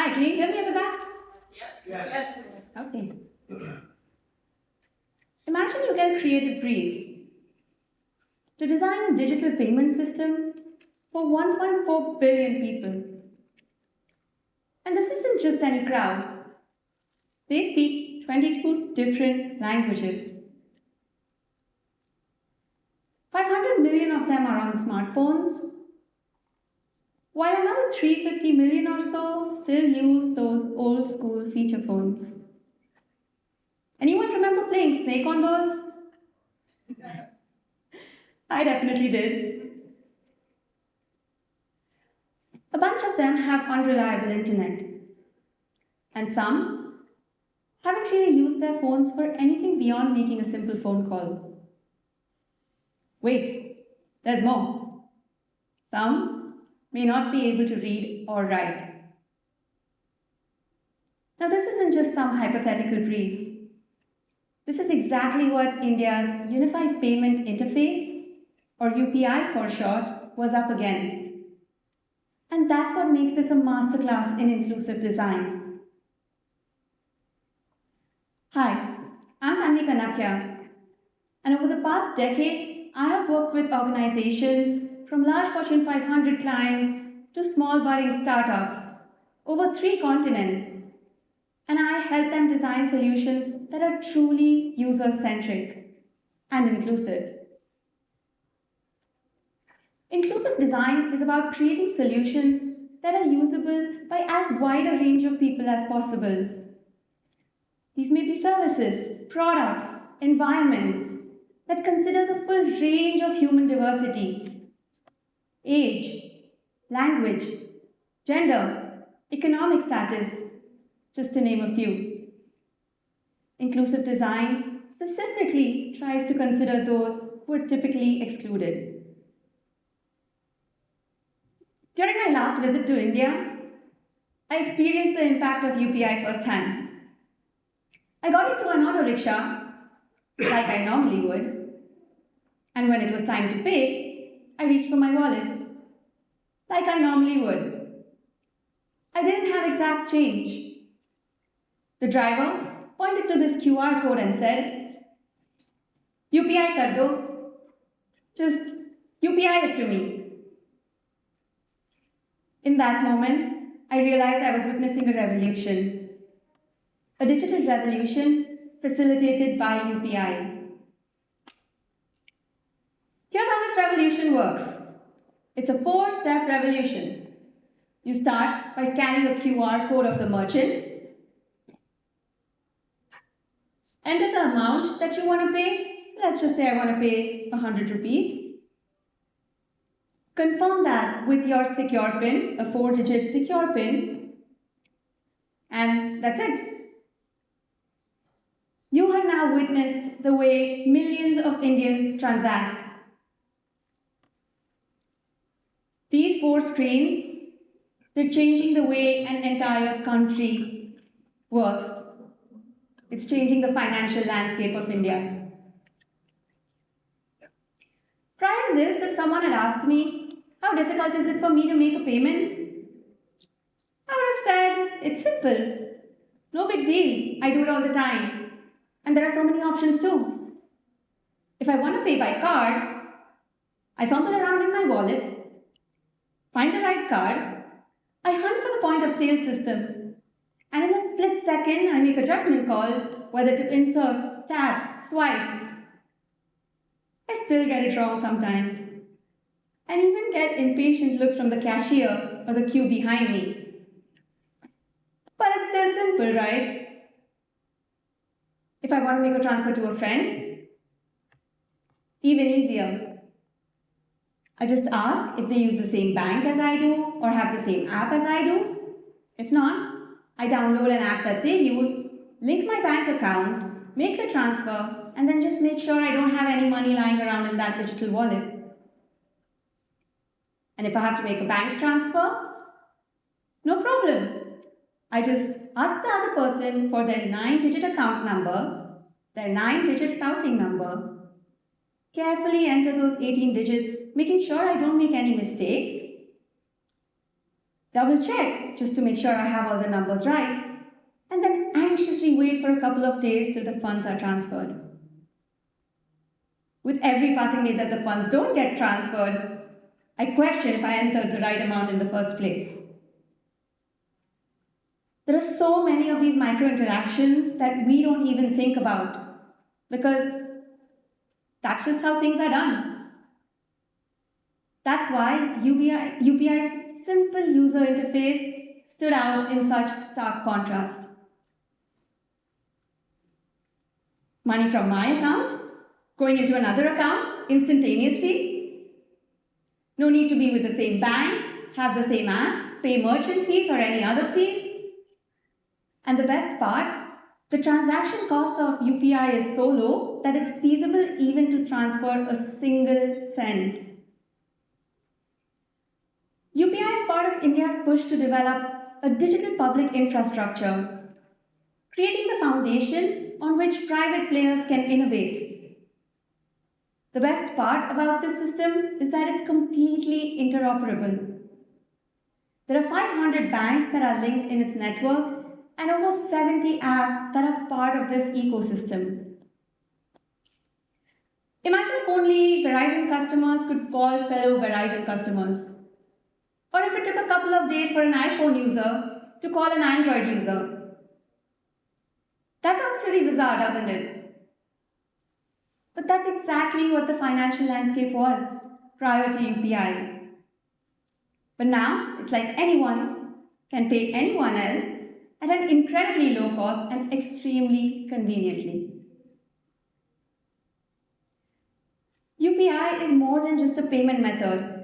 Hi, can you hear me at the back? Yes. Okay. Imagine you get a creative brief to design a digital payment system for 1.4 billion people. And this isn't just any crowd. They speak 22 different languages. 500 million of them are on smartphones, while another 350 million or so still use those old school feature phones. Anyone remember playing Snake on those? I definitely did. A bunch of them have unreliable internet, and some haven't really used their phones for anything beyond making a simple phone call. Wait, there's more. Some may not be able to read or write. Now, this isn't just some hypothetical brief. This is exactly what India's Unified Payment Interface, or UPI for short, was up against. And that's what makes this a masterclass in inclusive design. Hi, I'm Tanvi Kanakia, and over the past decade, I have worked with organizations from large Fortune 500 clients to small budding startups over 3 continents, and I help them design solutions that are truly user-centric and inclusive. Inclusive design is about creating solutions that are usable by as wide a range of people as possible. These may be services, products, environments that consider the full range of human diversity: age, language, gender, economic status, just to name a few. Inclusive design specifically tries to consider those who are typically excluded. During my last visit to India, I experienced the impact of UPI firsthand. I got into an auto rickshaw, like I normally would, and when it was time to pay, I reached for my wallet, like I normally would. I didn't have exact change. The driver pointed to this QR code and said, UPI kar do, just UPI it to me. In that moment, I realized I was witnessing a revolution, a digital revolution facilitated by UPI. Here's how this revolution works. It's a 4-step revolution. You start by scanning the QR code of the merchant, enter the amount that you want to pay. Let's just say I want to pay 100 rupees. Confirm that with your secure PIN, a 4-digit secure PIN, and that's it. You have now witnessed the way millions of Indians transact. These 4 screens, they're changing the way an entire country works. It's changing the financial landscape of India. Prior to this, if someone had asked me, how difficult is it for me to make a payment? I would have said, it's simple. No big deal. I do it all the time. And there are so many options too. If I want to pay by card, I fumble around in my wallet, find the right card, I hunt for the point of sale system, and in a split second, I make a judgment call whether to insert, tap, swipe. I still get it wrong sometimes, and even get impatient looks from the cashier or the queue behind me. But it's still simple, right? If I want to make a transfer to a friend, even easier. I just ask if they use the same bank as I do or have the same app as I do. If not, I download an app that they use, link my bank account, make the transfer, and then just make sure I don't have any money lying around in that digital wallet. And if I have to make a bank transfer, no problem. I just ask the other person for their 9-digit account number, their 9-digit routing number, carefully enter those 18 digits, making sure I don't make any mistake, double check just to make sure I have all the numbers right, and then anxiously wait for a couple of days till the funds are transferred. With every passing day that the funds don't get transferred, I question if I entered the right amount in the first place. There are so many of these micro interactions that we don't even think about because that's just how things are done. That's why UPI's simple user interface stood out in such stark contrast. Money from my account going into another account instantaneously. No need to be with the same bank, have the same app, pay merchant fees or any other fees. And the best part, the transaction cost of UPI is so low that it's feasible even to transfer a single cent. UPI is part of India's push to develop a digital public infrastructure, creating the foundation on which private players can innovate. The best part about this system is that it's completely interoperable. There are 500 banks that are linked in its network and over 70 apps that are part of this ecosystem. Imagine if only Verizon customers could call fellow Verizon customers. Or if it took a couple of days for an iPhone user to call an Android user. That sounds pretty bizarre, doesn't it? But that's exactly what the financial landscape was prior to UPI. But now, it's like anyone can pay anyone else at an incredibly low cost and extremely conveniently. UPI is more than just a payment method.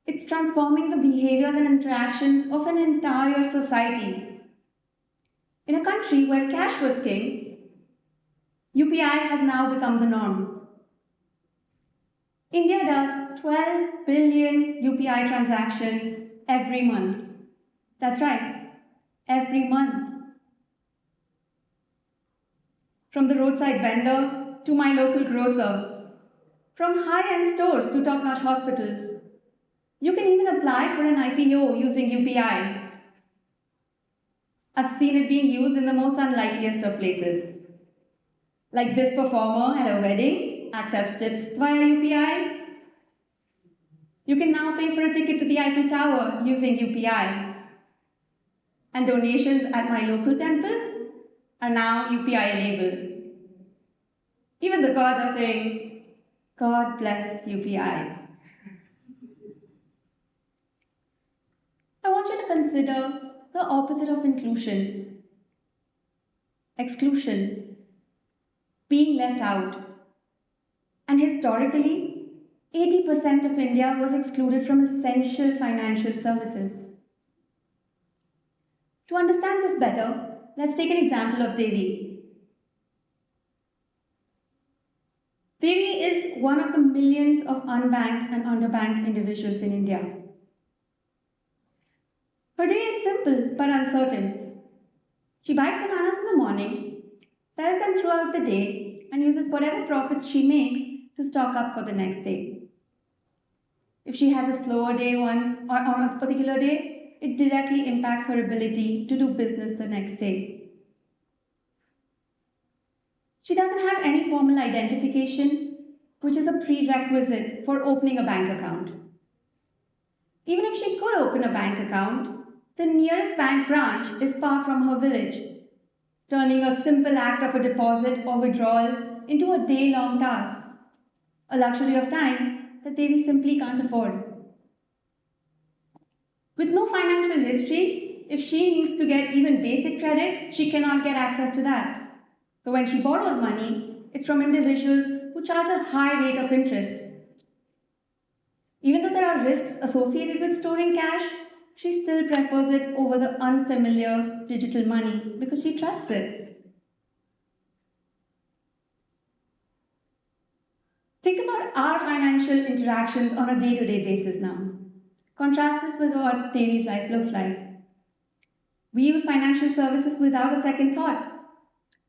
It's transforming the behaviors and interactions of an entire society. In a country where cash was king, UPI has now become the norm. India does 12 billion UPI transactions every month. That's right, every month. From the roadside vendor to my local grocer, from high-end stores to top-notch hospitals. You can even apply for an IPO using UPI. I've seen it being used in the most unlikeliest of places. Like this performer at a wedding accepts tips via UPI. You can now pay for a ticket to the Eiffel Tower using UPI. And donations at my local temple are now UPI enabled. Even the gods are saying, God bless UPI. I want you to consider the opposite of inclusion. Exclusion. Being left out. And historically, 80% of India was excluded from essential financial services. To understand this better, let's take an example of Devi. Devi is one of the millions of unbanked and underbanked individuals in India. Her day is simple but uncertain. She buys bananas in the morning, sells them throughout the day, and uses whatever profits she makes to stock up for the next day. If she has a slower day on a particular day, it directly impacts her ability to do business the next day. She doesn't have any formal identification, which is a prerequisite for opening a bank account. Even if she could open a bank account, the nearest bank branch is far from her village, turning a simple act of a deposit or withdrawal into a day-long task, a luxury of time that Devi simply can't afford. With no financial history, if she needs to get even basic credit, she cannot get access to that. So when she borrows money, it's from individuals who charge a high rate of interest. Even though there are risks associated with storing cash, she still prefers it over the unfamiliar digital money because she trusts it. Think about our financial interactions on a day-to-day basis now. Contrast this with what Devi's life looks like. We use financial services without a second thought.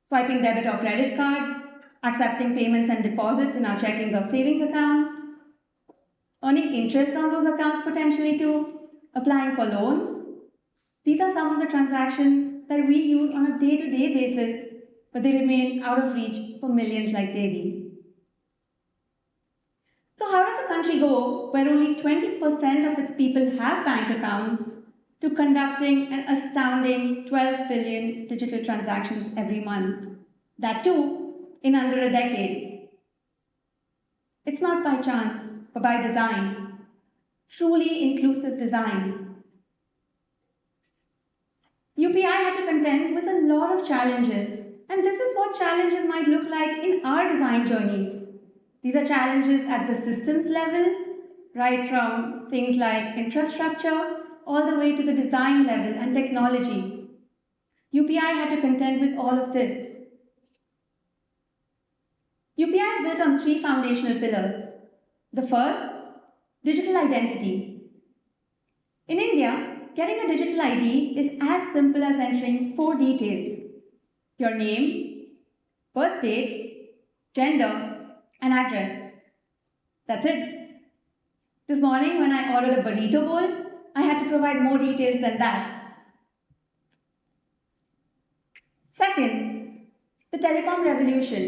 Swiping debit or credit cards, accepting payments and deposits in our checkings or savings account, earning interest on those accounts potentially too, applying for loans. These are some of the transactions that we use on a day-to-day basis, but they remain out of reach for millions like Devi. So how does a country go where only 20% of its people have bank accounts to conducting an astounding 12 billion digital transactions every month? That too, in under a decade. It's not by chance, but by design. Truly inclusive design. UPI had to contend with a lot of challenges, and this is what challenges might look like in our design journeys. These are challenges at the systems level, right from things like infrastructure all the way to the design level and technology. UPI had to contend with all of this. UPI is built on 3 foundational pillars. The first, digital identity. In India, getting a digital ID is as simple as entering 4 details: your name, birth date, gender, and address. That's it. This morning when I ordered a burrito bowl, I had to provide more details than that. Second, the telecom revolution.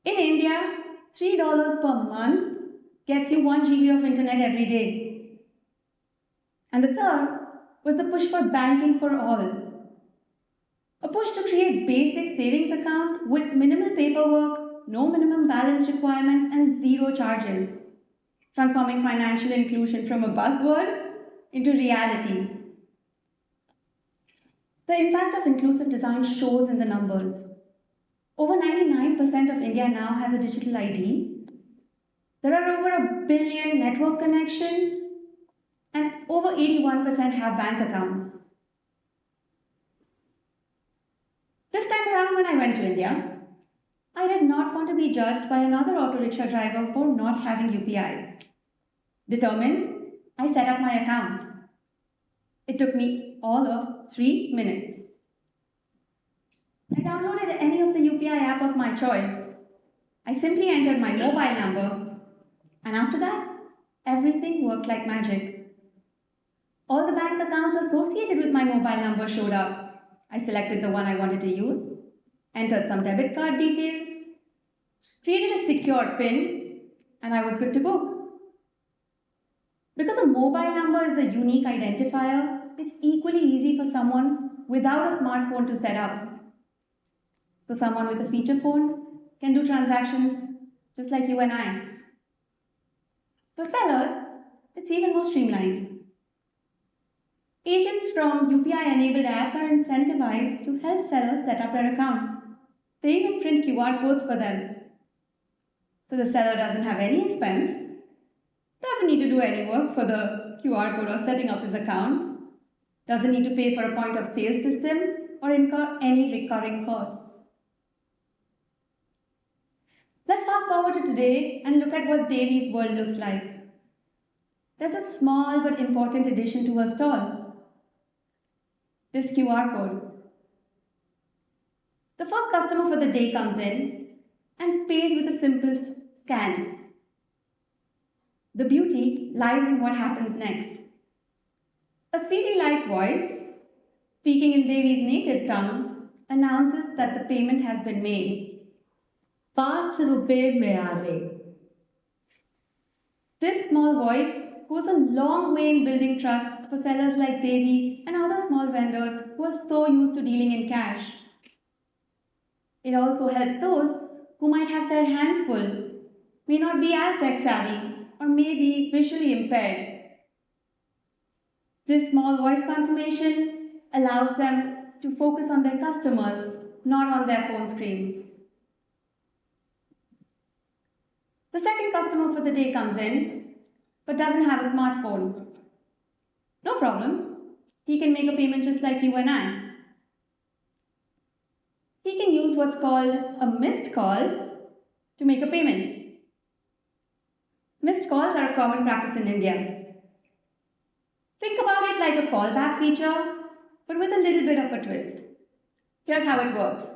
In India, $3 per month gets you 1 GB of internet every day. And the third was the push for banking for all. A push to create basic savings account with minimal paperwork, no minimum balance requirements, and 0 charges, transforming financial inclusion from a buzzword into reality. The impact of inclusive design shows in the numbers. Over 99% of India now has a digital ID. There are over 1 billion network connections, and over 81% have bank accounts. This time around when I went to India, I did not want to be judged by another auto rickshaw driver for not having UPI. Determined, I set up my account. It took me all of 3 minutes. I downloaded any of the UPI app of my choice. I simply entered my mobile number, and after that, everything worked like magic. All the bank accounts associated with my mobile number showed up. I selected the one I wanted to use, entered some debit card details, created a secure PIN, and I was good to go. Because a mobile number is a unique identifier, it's equally easy for someone without a smartphone to set up. So someone with a feature phone can do transactions just like you and I. For sellers, it's even more streamlined. Agents from UPI-enabled apps are incentivized to help sellers set up their account. They even print QR codes for them. So the seller doesn't have any expense, doesn't need to do any work for the QR code or setting up his account, doesn't need to pay for a point of sale system or incur any recurring costs. Let's fast forward to today and look at what Devi's world looks like. There's a small but important addition to her stall. This QR code. The first customer for the day comes in and pays with a simple scan. The beauty lies in what happens next. A Siri-like voice, speaking in Devi's native tongue, announces that the payment has been made. ₹5 मिळाले. This small voice goes a long way in building trust for sellers like Devi and other small vendors who are so used to dealing in cash. It also helps those who might have their hands full, may not be as tech savvy, or may be visually impaired. This small voice confirmation allows them to focus on their customers, not on their phone screens. The second customer for the day comes in, but doesn't have a smartphone. No problem. He can make a payment just like you and I. He can use what's called a missed call to make a payment. Missed calls are a common practice in India. Think about it like a callback feature, but with a little bit of a twist. Here's how it works.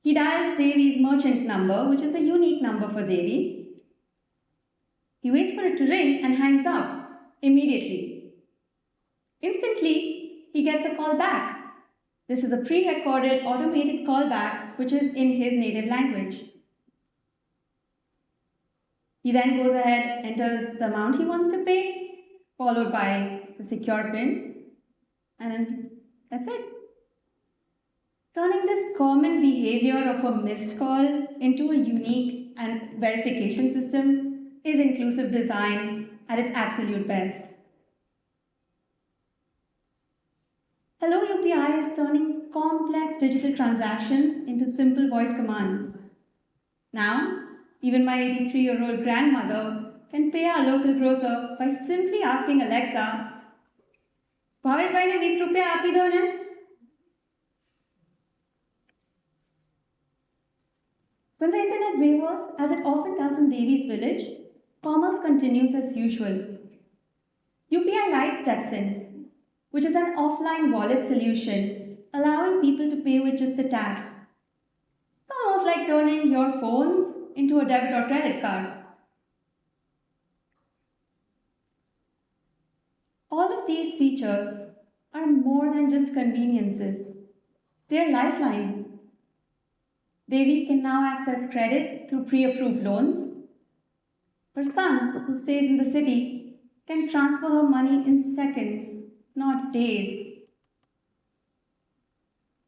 He dials Devi's merchant number, which is a unique number for Devi. He waits for it to ring and hangs up. immediately. Instantly, he gets a call back. This is a pre-recorded automated callback which is in his native language. He then goes ahead, enters the amount he wants to pay, followed by the secure PIN, and that's it. Turning this common behavior of a missed call into a unique and verification system is inclusive design at its absolute best. Hello UPI is turning complex digital transactions into simple voice commands. Now, even my 83-year-old grandmother can pay our local grocer by simply asking Alexa, "Bhavesh भाई ने 20 रुपया आप ही दो ना?" When the internet wavers, as it often does in Devi's village, commerce continues as usual. UPI Lite steps in, which is an offline wallet solution, allowing people to pay with just a tap. It's almost like turning your phones into a debit or credit card. All of these features are more than just conveniences. They're lifelines. Devi can now access credit through pre-approved loans. Her son, who stays in the city, can transfer her money in seconds, not days.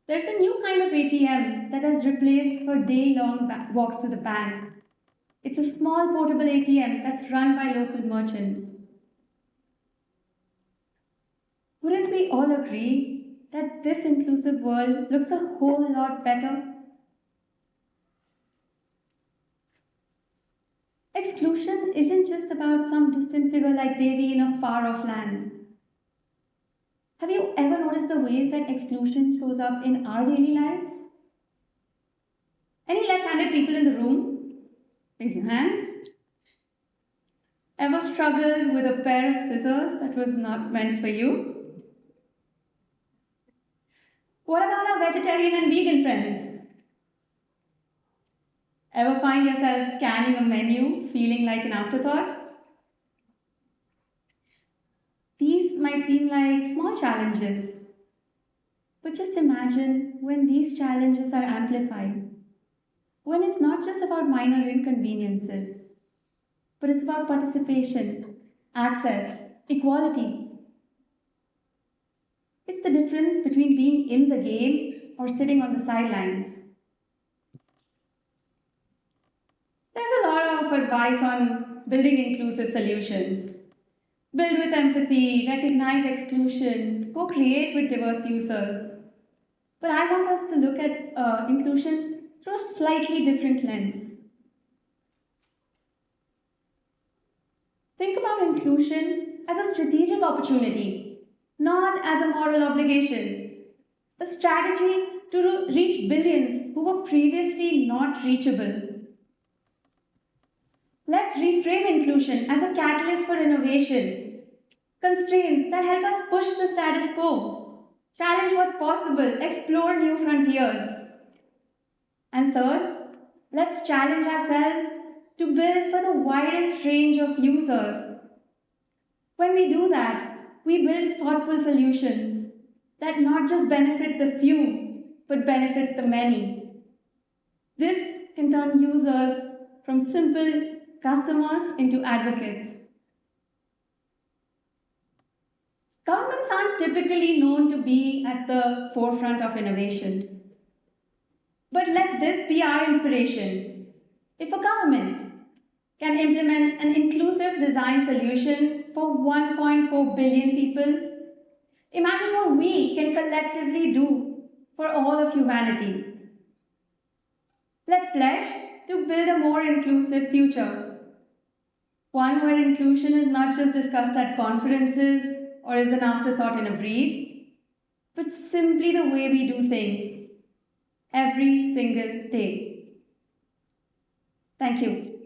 There's a new kind of ATM that has replaced her day-long walks to the bank. It's a small portable ATM that's run by local merchants. Wouldn't we all agree that this inclusive world looks a whole lot better? Exclusion isn't just about some distant figure like Devi in a far-off land. Have you ever noticed the ways that exclusion shows up in our daily lives? Any left-handed people in the room? Raise your hands. Ever struggled with a pair of scissors that was not meant for you? What about our vegetarian and vegan friends? Ever find yourself scanning a menu feeling like an afterthought? These might seem like small challenges, but just imagine when these challenges are amplified. When it's not just about minor inconveniences, but it's about participation, access, equality. It's the difference between being in the game or sitting on the sidelines. There's a lot of advice on building inclusive solutions. Build with empathy, recognize exclusion, co-create with diverse users. But I want us to look at inclusion through a slightly different lens. Think about inclusion as a strategic opportunity, not as a moral obligation. A strategy to reach billions who were previously not reachable. Let's reframe inclusion as a catalyst for innovation. Constraints that help us push the status quo, challenge what's possible, explore new frontiers. And third, let's challenge ourselves to build for the widest range of users. When we do that, we build thoughtful solutions that not just benefit the few, but benefit the many. This can turn users from simple customers into advocates. Governments aren't typically known to be at the forefront of innovation. But let this be our inspiration. If a government can implement an inclusive design solution for 1.4 billion people, imagine what we can collectively do for all of humanity. Let's pledge to build a more inclusive future. One where inclusion is not just discussed at conferences or is an afterthought in a brief, but simply the way we do things every single day. Thank you.